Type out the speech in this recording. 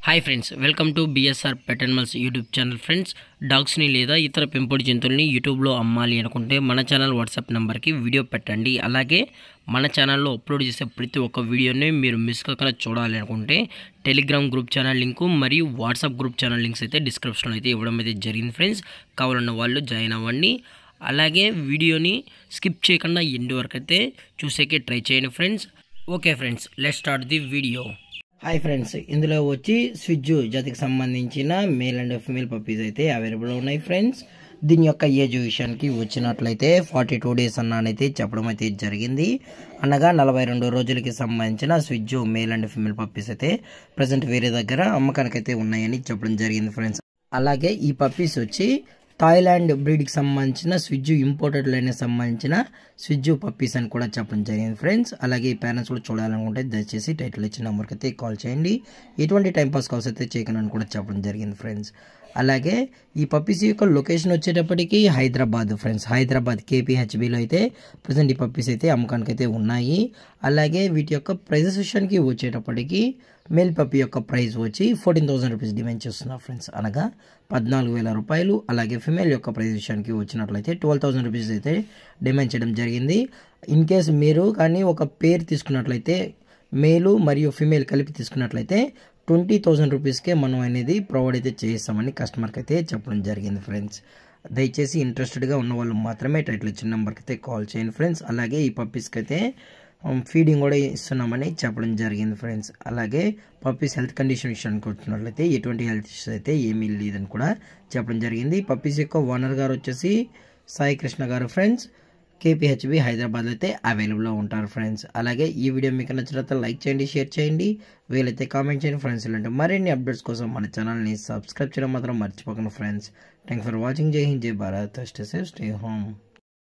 Hi friends, welcome to BSR pet animals YouTube channel. Friends, డాగ్స్ని లేదా ఇతర పెంపుడు జంతువుల్ని యూట్యూబ్లో అమ్మాలి అనుకుంటే మన ఛానల్ వాట్సాప్ నెంబర్కి వీడియో పెట్టండి. అలాగే మన ఛానల్లో అప్లోడ్ చేసే ప్రతి ఒక్క వీడియోని మీరు మిస్ కాకుండా చూడాలి అనుకుంటే టెలిగ్రామ్ గ్రూప్ ఛానల్ లింకు మరియు వాట్సాప్ గ్రూప్ ఛానల్ లింక్స్ అయితే డిస్క్రిప్షన్లో అయితే ఇవ్వడం అయితే జరిగింది ఫ్రెండ్స్. కావాలన్న వాళ్ళు జాయిన్ అవ్వండి. అలాగే వీడియోని స్కిప్ చేయకుండా ఎండ్ వరకు అయితే చూసేకే ట్రై చేయండి friends. Okay friends, let's start the video. Hi friends, ఇందులో వచ్చి స్విజ్జు జాతికి సంబంధించిన మేల్ అండ్ ఫీమేల్ పప్పీస్ అయితే అవైలబుల్ ఉన్నాయి ఫ్రెండ్స్. దీని యొక్క ఏజ్ విషయానికి వచ్చినట్లయితే 42 days అన్నానైతే చెప్పడం అయితే జరిగింది. అనగా 42 రోజులకి సంబంధించిన స్విజ్జు మేల్ అండ్ ఫీమేల్ పప్పీస్ అయితే ప్రజెంట్ వేరే దగ్గర అమ్మకానికి అయితే ఉన్నాయని చెప్పడం జరిగింది ఫ్రెండ్స్. అలాగే ఈ పప్పీస్ వచ్చి థాయిలాండ్ బ్రీడ్కి సంబంధించిన స్విజ్జు ఇంపోర్టెడ్ లైన్కి సంబంధించిన స్విజ్జు పప్పీస్ అని కూడా చెప్పడం జరిగింది ఫ్రెండ్స్. అలాగే ఈ పేరెంట్స్ కూడా చూడాలనుకుంటే దయచేసి టైటిల్ ఇచ్చిన నెంబర్కి అయితే కాల్ చేయండి. ఎటువంటి టైంపాస్ కాల్స్ అయితే చేయకనని కూడా చెప్పడం జరిగింది ఫ్రెండ్స్. అలాగే ఈ పప్పీస్ యొక్క లొకేషన్ వచ్చేటప్పటికి హైదరాబాద్ ఫ్రెండ్స్. హైదరాబాద్ KPHBలో అయితే ప్రజెంట్ ఈ పప్పీస్ అయితే అమ్మకానికి అయితే ఉన్నాయి. అలాగే వీటి యొక్క ప్రైజెస్ విషయానికి వచ్చేటప్పటికి మేల్ పప్పీ యొక్క ప్రైస్ వచ్చి 14,000 రూపీస్ డిమాండ్ చేస్తున్నారు ఫ్రెండ్స్, అనగా 14,000 రూపాయలు. అలాగే ఫిమేల్ యొక్క ప్రైస్ విషయానికి వచ్చినట్లయితే 12,000 రూపీస్ అయితే డిమాండ్ చేయడం జరిగింది. ఇన్ కేస్ మీరు కానీ ఒక పేర్ తీసుకున్నట్లయితే మేలు మరియు ఫిమేల్ కలిపి తీసుకున్నట్లయితే 20,000 రూపీస్కే మనం అనేది ప్రొవైడ్ అయితే చేస్తామని కస్టమర్కి అయితే చెప్పడం జరిగింది ఫ్రెండ్స్. దయచేసి ఇంట్రెస్టెడ్గా ఉన్న వాళ్ళు మాత్రమే టైటిల్ ఇచ్చిన నెంబర్కి అయితే కాల్ చేయండి ఫ్రెండ్స్. అలాగే ఈ పప్పీస్కి అయితే ఫీడింగ్ కూడా ఇస్తున్నామని చెప్పడం జరిగింది ఫ్రెండ్స్. అలాగే పప్పీస్ హెల్త్ కండిషన్ విషయానికి వచ్చినట్లయితే ఎటువంటి హెల్త్ ఇష్యూస్ అయితే ఏమీ లేదని కూడా చెప్పడం జరిగింది. పప్పీస్ యొక్క ఓనర్ గారు వచ్చేసి సాయి కృష్ణ గారు ఫ్రెండ్స్. KPHB హైదరాబాద్లో అయితే అవైలబుల్లో ఉంటారు ఫ్రెండ్స్. అలాగే ఈ వీడియో మీకు నచ్చినట్లయితే లైక్ చేయండి, షేర్ చేయండి, వీలైతే కామెంట్ చేయండి ఫ్రెండ్స్. ఇలాంటి మరిన్ని అప్డేట్స్ కోసం మన ఛానల్ని సబ్స్క్రైబ్ చేయడం మాత్రం మర్చిపోకండి ఫ్రెండ్స్. Thanks for watching. జై హింద్, జై Bharat, stay safe, stay home.